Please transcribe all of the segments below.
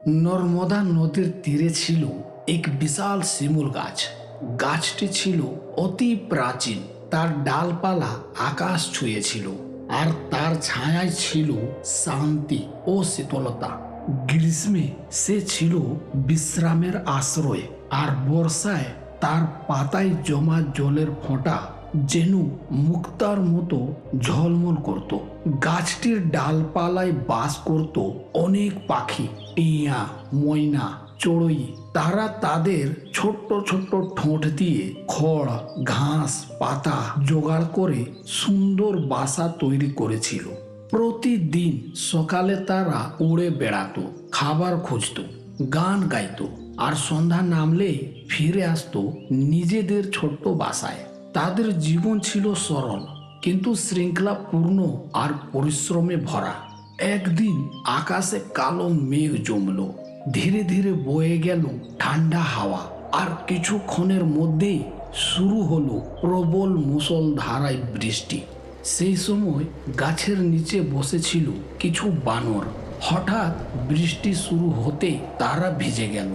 নর্মদা নদীর তীরে ছিল এক বিশাল শিমুল গাছ। গাছটি ছিল অতি প্রাচীন, তার ডালপালা আকাশ ছুঁয়েছিল, আর তার ছায়ায় ছিল শান্তি ও শীতলতা। গ্রীষ্মে সে ছিল বিশ্রামের আশ্রয়, আর বর্ষায় তার পাতায় জমা জলের ফোঁটা যেন মুক্তার মতো ঝলমল করত। গাছটির ডালপালায় বাস করত অনেক পাখি, টিয়া, ময়না, চড়ুই। তারা তাদের ছোট্ট ছোট্ট ঠোঁট দিয়ে খড়, ঘাস, পাতা জোগাড় করে সুন্দর বাসা তৈরি করেছিল। প্রতিদিন সকালে তারা উড়ে বেড়াতো, খাবার খুঁজতো, গান গাইতো, আর সন্ধ্যা নামলে ফিরে আসতো নিজেদের ছোট্ট বাসায়। তাদের জীবন ছিল সরল কিন্তু শৃঙ্খলাপূর্ণ আর পরিশ্রমে ভরা। একদিন আকাশে কালো মেঘ জমলো, ধীরে ধীরে বয়ে গেল ঠান্ডা হাওয়া, আর কিছুক্ষণের মধ্যেই শুরু হলো প্রবল মুষলধারায় বৃষ্টি। সেই সময় গাছের নিচে বসেছিল কিছু বানর। হঠাৎ বৃষ্টি শুরু হতে তারা ভিজে গেল।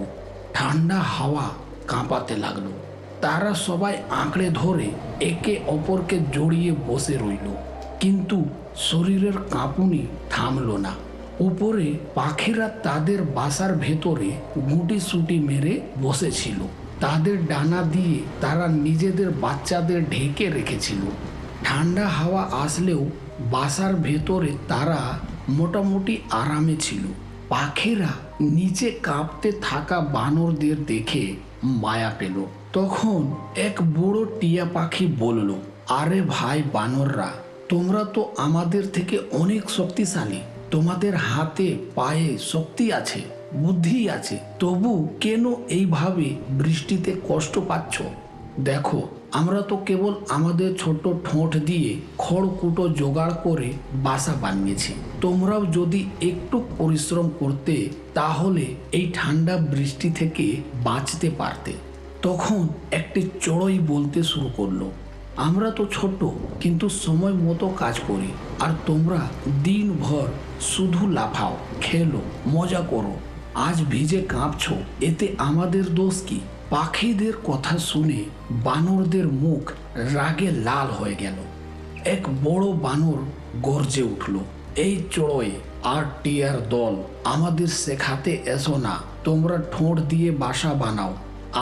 ঠান্ডা হাওয়া কাঁপাতে লাগলো। তারা সবাই আঁকড়ে ধরে একে অপরকে জড়িয়ে বসে রইল, কিন্তু শরীরের কাঁপুনি থামলো না। উপরে পাখিরা তাদের বাসার ভেতরে গুটিসুটি মেরে বসেছিল। তাদের ডানা দিয়ে তারা নিজেদের বাচ্চাদের ঢেকে রেখেছিল। ঠান্ডা হাওয়া আসলেও বাসার ভেতরে তারা মোটামুটি আরামে ছিল। পাখিরা নিচে কাঁপতে থাকা বানরদের দেখে মায়া পেল। তখন এক বুড়ো টিয়া পাখি বলল, আরে ভাই বানররা, তোমরা তো আমাদের থেকে অনেক শক্তিশালী। তোমাদের হাতে পায়ে শক্তি আছে, বুদ্ধি আছে, তবু কেন এইভাবে বৃষ্টিতে কষ্ট পাচ্ছ? দেখো, আমরা তো কেবল আমাদের ছোট ঠোঁট দিয়ে খড়কুটো জোগাড় করে বাসা বানিয়েছি। তোমরাও যদি একটু পরিশ্রম করতে, তাহলে এই ঠান্ডা বৃষ্টি থেকে বাঁচতে পারতে। তখন একটি চড়ুই বলতে শুরু করলো, আমরা তো ছোট কিন্তু সময় মতো কাজ করি, আর তোমরা দিনভর শুধু লাফাও, খেলো, মজা করো। আজ ভিজে কাঁপছো, এতে আমাদের দোষ কি? পাখিদের কথা শুনে বানরদের মুখ রাগে লাল হয়ে গেল। এক বড় বানর গর্জে উঠল, এই চড়ুই আর টিয়ার দল, আমাদের শেখাতে এসো না। তোমরা ঠোঁট দিয়ে বাসা বানাও,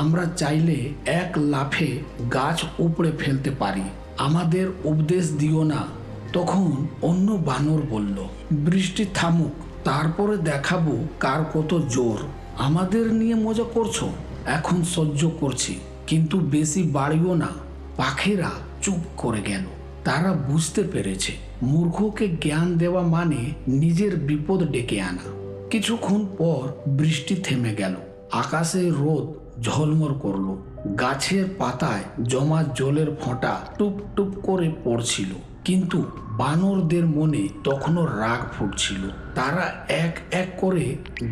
আমরা চাইলে এক লাফে গাছ উপড়ে ফেলতে পারি। আমাদের উপদেশ দিও না। তখন অন্য বানর বলল, বৃষ্টি থামুক, তারপরে দেখাবো কার কত জোর। আমাদের নিয়ে মজা করছো? এখন সহ্য করছি, কিন্তু বেশি বাড়িও না। পাখিরা চুপ করে গেল। তারা বুঝতে পেরেছে মূর্খকে জ্ঞান দেওয়া মানে নিজের বিপদ ডেকে আনা। কিছুক্ষণ পর বৃষ্টি থেমে গেল। আকাশে রোদ ঝলমল করলো। গাছের পাতায় জমা জলের ফোঁটা টুপ টুপ করে পড়ছিল, কিন্তু বানরদের মনে তখনও রাগ ফুটছিল। তারা এক এক করে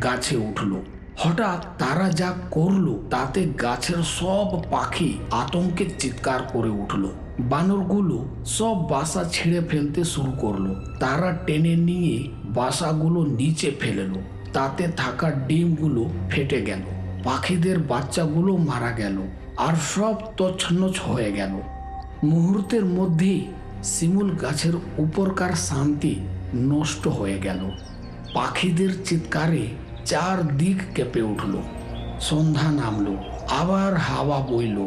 গাছে উঠলো। হঠাৎ তারা যা করলো তাতে গাছের সব পাখি আতঙ্কে চিৎকার করে উঠলো। বানরগুলো সব বাসা ছিঁড়ে ফেলতে শুরু করলো। তারা টেনে নিয়ে বাসাগুলো নিচে ফেললো। তাতে থাকা ডিমগুলো ফেটে গেল। পাখিদের বাচ্চাগুলো মারা গেল, আর সব তছনছ হয়ে গেল। মুহূর্তের মধ্যেই শিমুল গাছের উপরকার শান্তি নষ্ট হয়ে গেল। পাখিদের চিৎকারে চারদিক কেঁপে উঠল। সন্ধ্যা নামলো, আবার হাওয়া বইল,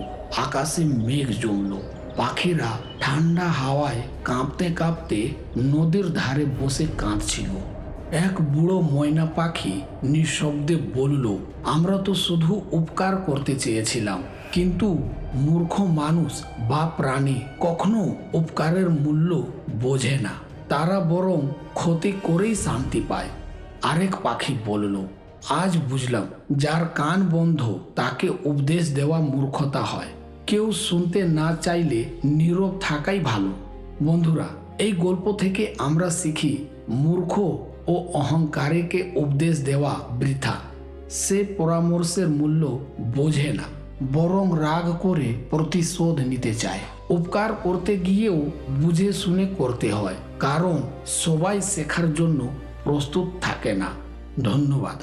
আকাশে মেঘ জমলো। পাখিরা ঠান্ডা হাওয়ায় কাঁপতে কাঁপতে নদীর ধারে বসে কাঁদছিল। এক বুড়ো ময়না পাখি নিঃশব্দে বলল, আমরা তো শুধু উপকার করতে চেয়েছিলাম, কিন্তু মূর্খ মানুষ বা প্রাণী কখনো উপকারের মূল্য বোঝে না। তারা বরং ক্ষতি করেই শান্তি পায়। আরেক পাখি বলল, আজ বুঝলাম, যার কান বন্ধ তাকে উপদেশ দেওয়া মূর্খতা হয়। কেউ শুনতে না চাইলে নীরব থাকাই ভালো। বন্ধুরা, এই গল্প থেকে আমরা শিখি মূর্খ ও অহংকারীকে উপদেশ দেওয়া বৃথা। সে পরামর্শের মূল্য বোঝে না, বরং রাগ করে প্রতিশোধ নিতে চায়। উপকার করতে গিয়েও বুঝে শুনে করতে হয়, কারণ সবাই শেখার জন্য প্রস্তুত থাকে না। ধন্যবাদ।